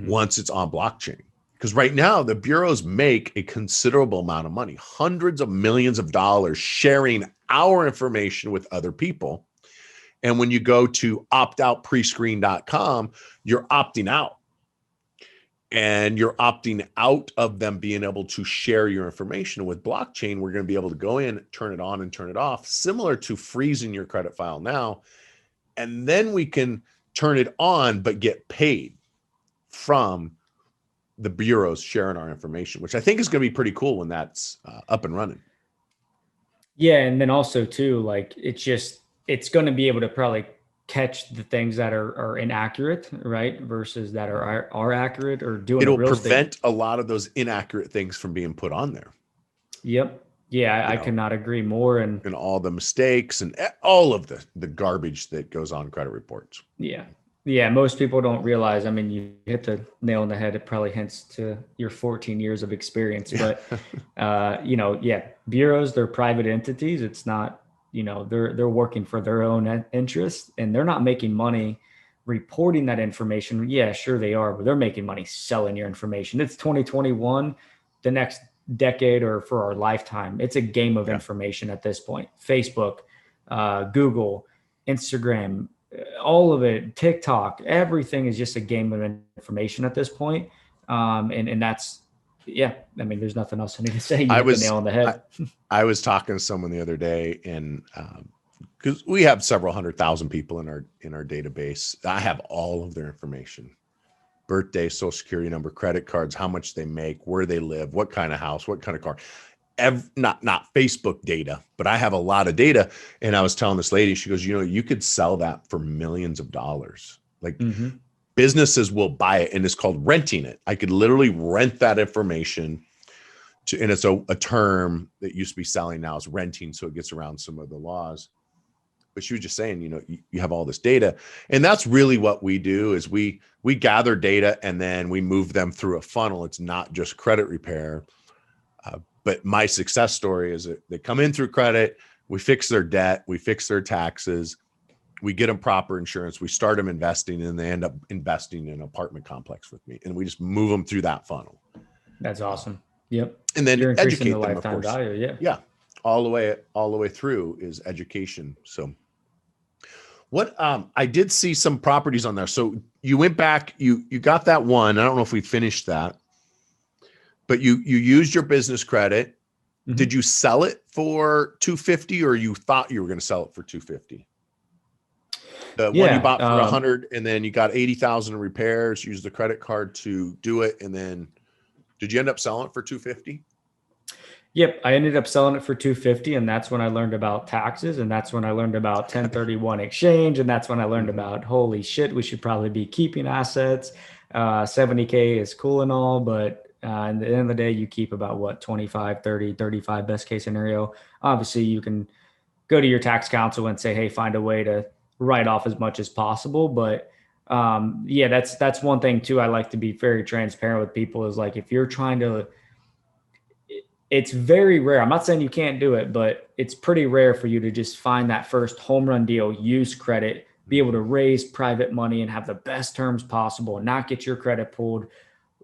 once it's on blockchain. Because right now, the bureaus make a considerable amount of money, hundreds of millions of dollars sharing our information with other people. And when you go to optoutprescreen.com, you're opting out. And you're opting out of them being able to share your information. With blockchain, we're going to be able to go in, turn it on and turn it off, similar to freezing your credit file now. And then we can turn it on, but get paid from the bureaus sharing our information, which I think is going to be pretty cool when that's up and running. Yeah. And then also too, like it's going to be able to probably catch the things that are inaccurate, right? Versus that are accurate, or doing it'll prevent a lot of those inaccurate things from being put on there. Yep. Yeah, I cannot agree more. And all the mistakes and all of the garbage that goes on credit reports. Yeah. Yeah. Most people don't realize, I mean, you hit the nail on the head. It probably hints to your 14 years of experience, but bureaus, they're private entities. It's not, they're working for their own interests, and they're not making money reporting that information. Yeah, sure they are, but they're making money selling your information. It's 2021, the next decade, or for our lifetime. It's a game of information at this point. Facebook, Google, Instagram, all of it, TikTok, everything is just a game of information at this point. And that's, I mean, there's nothing else I need to say. You hit the nail on the head. I was talking to someone the other day, and because we have several 100,000 people in our database, I have all of their information: birthday, social security number, credit cards, how much they make, where they live, what kind of house, what kind of car. Not Facebook data, but I have a lot of data. And I was telling this lady, she goes, you could sell that for millions of dollars. Like businesses will buy it, and it's called renting it. I could literally rent that information and it's a term that used to be selling, now is renting. So it gets around some of the laws. But she was just saying, you have all this data, and that's really what we do is we gather data and then we move them through a funnel. It's not just credit repair. But my success story is that they come in through credit, we fix their debt, we fix their taxes, we get them proper insurance, we start them investing, and they end up investing in an apartment complex with me. And we just move them through that funnel. That's awesome. Yep. And then You're increasing educate the them, lifetime of course. value. Yeah. Yeah. All the way through is education. So what, I did see some properties on there. So you went back, you got that one. I don't know if we finished that, but you used your business credit. Mm-hmm. Did you sell it for $250 or you thought you were going to sell it for $250? The one you bought for $100 and then you got $80,000 in repairs, used the credit card to do it. And then did you end up selling it for $250? Yep. I ended up selling it for $250. And that's when I learned about taxes. And that's when I learned about 1031 exchange. And that's when I learned about, holy shit, we should probably be keeping assets. 70K is cool and all, but at the end of the day, you keep about what, 25, 30, 35 best case scenario. Obviously you can go to your tax counsel and say, hey, find a way to write off as much as possible. But yeah, that's one thing too. I like to be very transparent with people is like, if you're trying to, it's very rare. I'm not saying you can't do it, but it's pretty rare for you to just find that first home run deal, use credit, be able to raise private money and have the best terms possible and not get your credit pulled.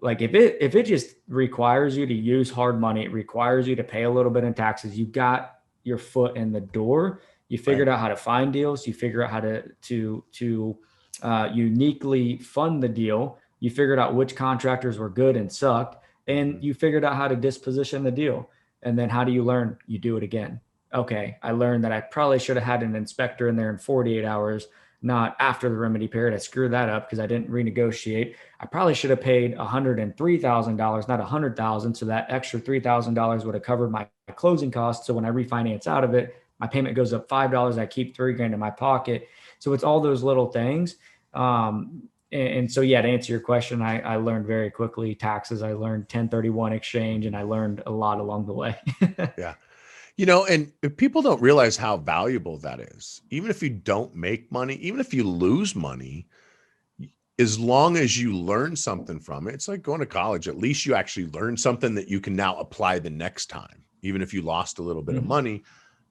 Like if it just requires you to use hard money, it requires you to pay a little bit in taxes. You got your foot in the door. You figured out how to find deals. You figure out how to uniquely fund the deal. You figured out which contractors were good and sucked, and you figured out how to disposition the deal. And then how do you learn? You do it again. Okay, I learned that I probably should have had an inspector in there in 48 hours, not after the remedy period. I screwed that up because I didn't renegotiate. I probably should have paid $103,000, not $100,000. So that extra $3,000 would have covered my closing costs. So when I refinance out of it, my payment goes up $5. I keep $3,000 in my pocket. So it's all those little things. And so, yeah, to answer your question, I learned very quickly taxes. I learned 1031 exchange, and I learned a lot along the way. Yeah. And if people don't realize how valuable that is, even if you don't make money, even if you lose money, as long as you learn something from it, it's like going to college. At least you actually learn something that you can now apply the next time, even if you lost a little bit of money.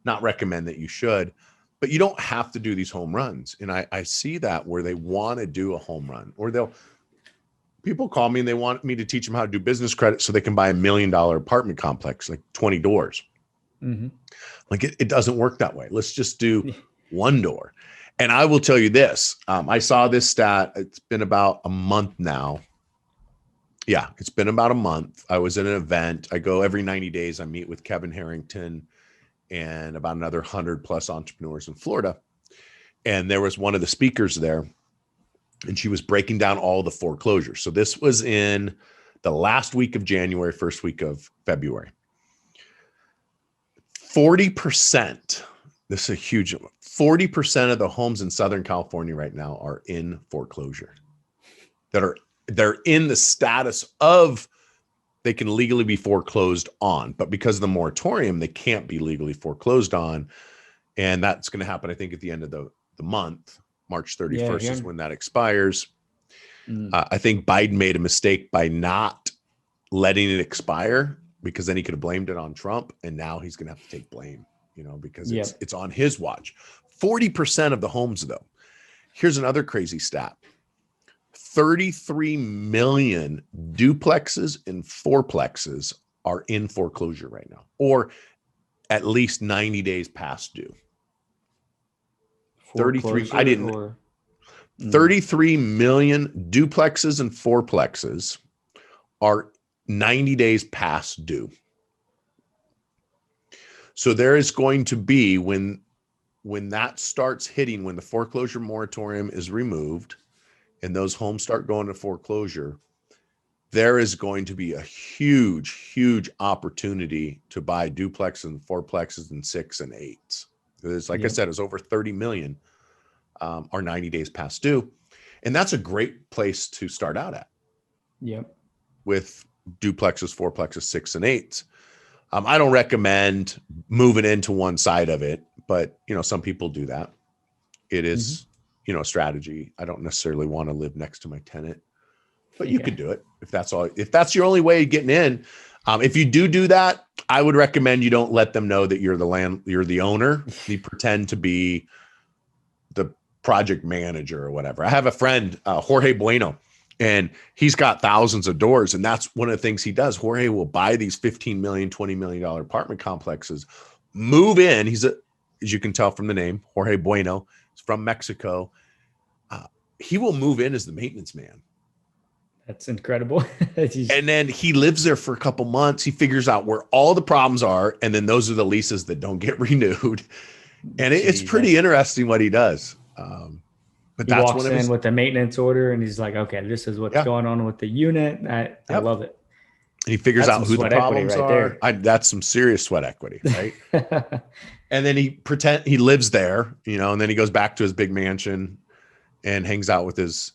Not recommend that you should, but you don't have to do these home runs. And I see that where they want to do a home run, or people call me and they want me to teach them how to do business credit so they can buy $1 million apartment complex, like 20 doors. Mm-hmm. Like it doesn't work that way. Let's just do one door. And I will tell you this, I saw this stat. It's been about a month now. Yeah, it's been about a month. I was at an event. I go every 90 days. I meet with Kevin Harrington and about another 100+ entrepreneurs in Florida. And there was one of the speakers there, and she was breaking down all the foreclosures. So this was in the last week of January, first week of February. 40%, this is a huge, 40% of the homes in Southern California right now are in foreclosure. They're in the status of they can legally be foreclosed on, but because of the moratorium, they can't be legally foreclosed on. And that's going to happen, I think, at the end of the month. March 31st is when that expires. I think Biden made a mistake by not letting it expire, because then he could have blamed it on Trump. And now he's going to have to take blame, because it's on his watch. 40% of the homes, though. Here's another crazy stat. 33 million duplexes and fourplexes are in foreclosure right now, or at least 90 days past due. 33 million duplexes and fourplexes are 90 days past due. So there is going to be, when that starts hitting, when the foreclosure moratorium is removed and those homes start going to foreclosure, there is going to be a huge, huge opportunity to buy duplexes and fourplexes and 6 and 8s. It's like I said, it's over 30 million are 90 days past due. And that's a great place to start out at. With duplexes, fourplexes, 6 and 8s. I don't recommend moving into one side of it, but some people do that. It is, a strategy. I don't necessarily want to live next to my tenant, but you could do it if that's your only way of getting in. If you do that, I would recommend you don't let them know that you're the owner. You pretend to be the project manager or whatever. I have a friend, Jorge Bueno, and he's got thousands of doors. And that's one of the things he does. Jorge will buy these $15 million, $20 million apartment complexes, move in. He's as you can tell from the name, Jorge Bueno. He's from Mexico. He will move in as the maintenance man. That's incredible. And then he lives there for a couple months. He figures out where all the problems are. And then those are the leases that don't get renewed. And it's pretty interesting what he does. But he walks in with a maintenance order and he's like, okay, this is what's going on with the unit. I love it. And he figures out who the problems are. That's some serious sweat equity, right? And then he lives there, and then he goes back to his big mansion and hangs out with his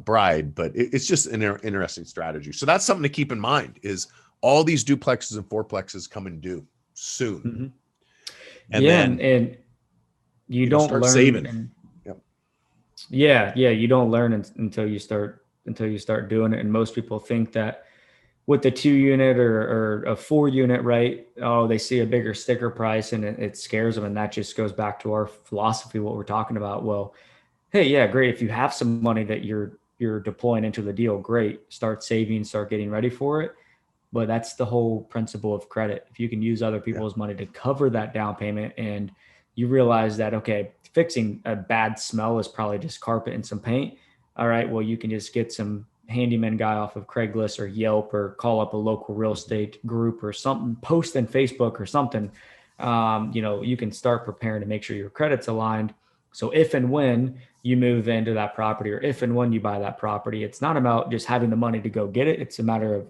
bride. But it's just an interesting strategy. So that's something to keep in mind is all these duplexes and fourplexes come due soon. And then you don't start learn saving. You don't learn until you start doing it. And most people think that with the 2-unit or a 4-unit, right? Oh, they see a bigger sticker price and it scares them. And that just goes back to our philosophy, what we're talking about. Well, hey, yeah, great. If you have some money that you're deploying into the deal, great. Start saving, start getting ready for it. But that's the whole principle of credit. If you can use other people's money to cover that down payment and you realize that, okay, fixing a bad smell is probably just carpet and some paint. All right, well, you can just get some handyman guy off of Craigslist or Yelp or call up a local real estate group or something, post in Facebook or something. You can start preparing to make sure your credit's aligned. So if and when you move into that property or if and when you buy that property, it's not about just having the money to go get it. It's a matter of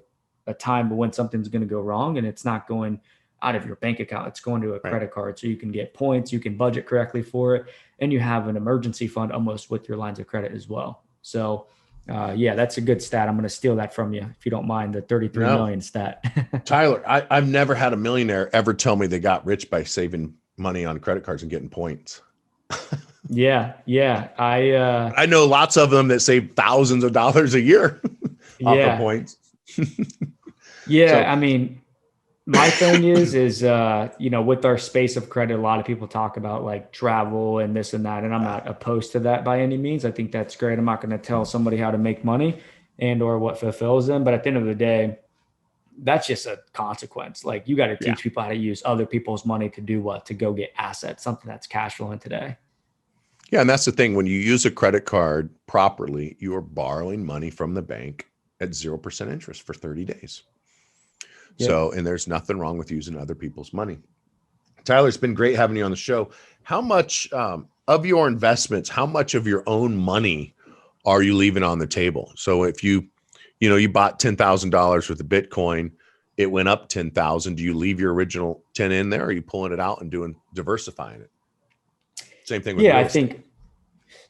a time when something's going to go wrong and it's not going out of your bank account. It's going to a credit card. So you can get points, you can budget correctly for it, and you have an emergency fund almost with your lines of credit as well. So that's a good stat. I'm going to steal that from you if you don't mind, the 33 million stat. Tyler, I've never had a millionaire ever tell me they got rich by saving money on credit cards and getting points. Yeah. I know lots of them that save thousands of dollars a year off of points. I mean, my thing is with our space of credit, a lot of people talk about like travel and this and that, and I'm not opposed to that by any means. I think that's great. I'm not going to tell somebody how to make money and or what fulfills them. But at the end of the day, that's just a consequence. Like you got to teach people how to use other people's money to do what? To go get assets, something that's cash flowing today. Yeah. And that's the thing. When you use a credit card properly, you are borrowing money from the bank at 0% interest for 30 days. Yep. So, and there's nothing wrong with using other people's money. Tyler, it's been great having you on the show. How much of your investments, how much of your own money are you leaving on the table? So if you bought $10,000 worth of Bitcoin, it went up 10,000. Do you leave your original 10 in there? Or are you pulling it out and diversifying it? Same thing with real estate.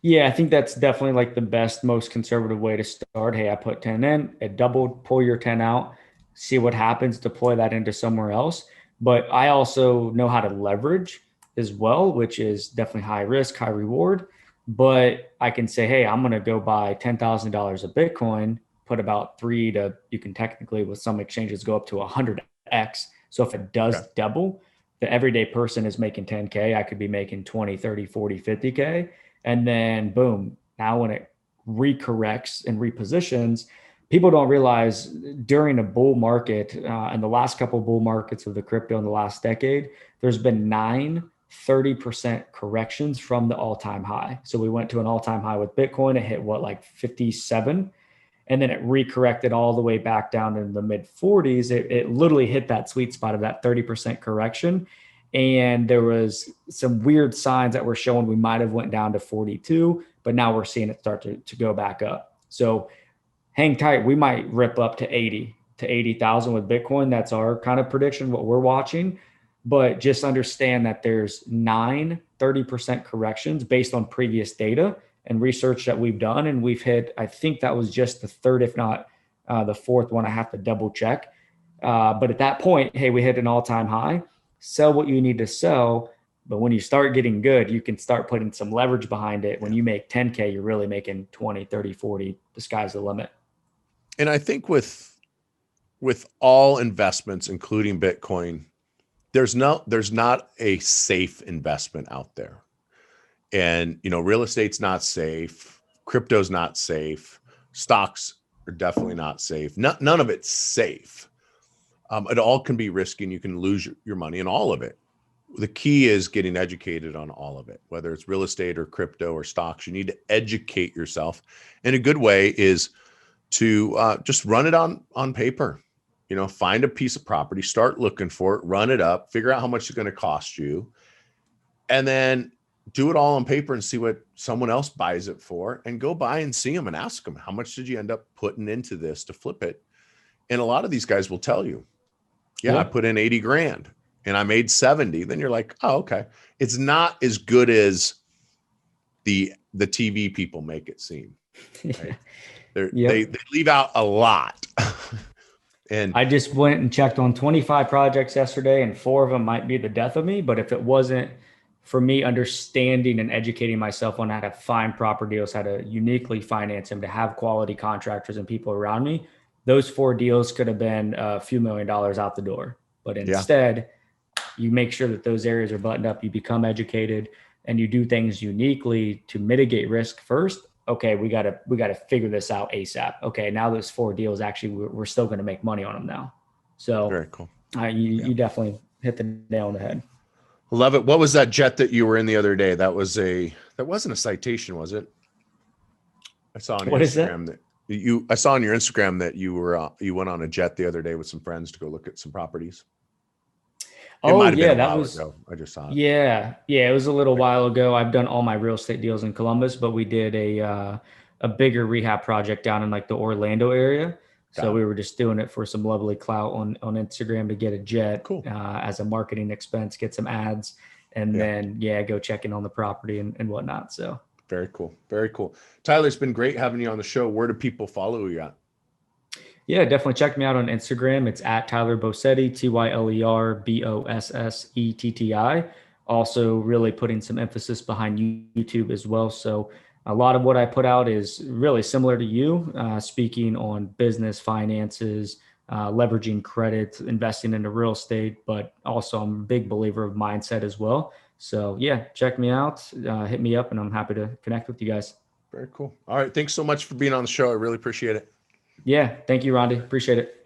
I think that's definitely like the best, most conservative way to start. Hey, I put 10 in, it doubled, pull your 10 out, see what happens, deploy that into somewhere else. But I also know how to leverage as well, which is definitely high risk, high reward. But I can say, hey, I'm going to go buy $10,000 of Bitcoin, put about 3 to, you can technically with some exchanges go up to 100x. So if it does double, the everyday person is making 10K. I could be making 20, 30, 40, 50K. And then boom, now when it recorrects and repositions, people don't realize during a bull market, and the last couple of bull markets of the crypto in the last decade, there's been 30% corrections from the all-time high. So we went to an all-time high with Bitcoin. It hit like 57, and then it recorrected all the way back down in the mid 40s. It literally hit that sweet spot of that 30% correction. And there was some weird signs that were showing we might have went down to 42, but now we're seeing it start to go back up. So hang tight. We might rip up to 80,000 with Bitcoin. That's our kind of prediction, what we're watching. But just understand that there's 30% corrections based on previous data and research that we've done. And we've hit, I think that was just the third, if not the fourth one. I have to double check. But at that point, hey, we hit an all-time high. Sell what you need to sell. But when you start getting good, you can start putting some leverage behind it. When you make 10K, you're really making 20, 30, 40. The sky's the limit. And I think with all investments, including Bitcoin, there's not a safe investment out there. And, real estate's not safe. Crypto's not safe. Stocks are definitely not safe. None of it's safe. It all can be risky and you can lose your money in all of it. The key is getting educated on all of it, whether it's real estate or crypto or stocks. You need to educate yourself. And a good way is to just run it on paper. Find a piece of property, start looking for it, run it up, figure out how much it's going to cost you, and then do it all on paper and see what someone else buys it for, and go by and see them and ask them, how much did you end up putting into this to flip it? And a lot of these guys will tell you, yeah, I put in 80 grand and I made 70. Then you're like, oh, okay. It's not as good as the TV people make it seem. Right? They leave out a lot. And I just went and checked on 25 projects yesterday, and 4 of them might be the death of me. But if it wasn't for me understanding and educating myself on how to find proper deals, how to uniquely finance them, to have quality contractors and people around me, those 4 deals could have been a few $1 million out the door. But instead, you make sure that those areas are buttoned up, you become educated, and you do things uniquely to mitigate risk first. Okay, we gotta figure this out ASAP. Okay, now those 4 deals, actually, we're still going to make money on them now. So very cool. You definitely hit the nail on the head. Love it. What was that jet that you were in the other day? That wasn't a citation, was it? I saw on your Instagram I saw on your Instagram that you went on a jet the other day with some friends to go look at some properties. It might have been a while ago. I just saw it. Yeah. It was a little while ago. I've done all my real estate deals in Columbus, but we did a bigger rehab project down in like the Orlando area. So we were just doing it for some lovely clout on Instagram to get a jet as a marketing expense, get some ads, and then go check in on the property and whatnot. So very cool. Very cool. Tyler, it's been great having you on the show. Where do people follow you at? Yeah, definitely check me out on Instagram. It's at Tyler Bossetti, TYLER BOSSETTI. Also really putting some emphasis behind YouTube as well. So a lot of what I put out is really similar to you, speaking on business, finances, leveraging credit, investing into real estate, but also I'm a big believer of mindset as well. So yeah, check me out, hit me up, and I'm happy to connect with you guys. Very cool. All right. Thanks so much for being on the show. I really appreciate it. Yeah. Thank you, Rondi. Appreciate it.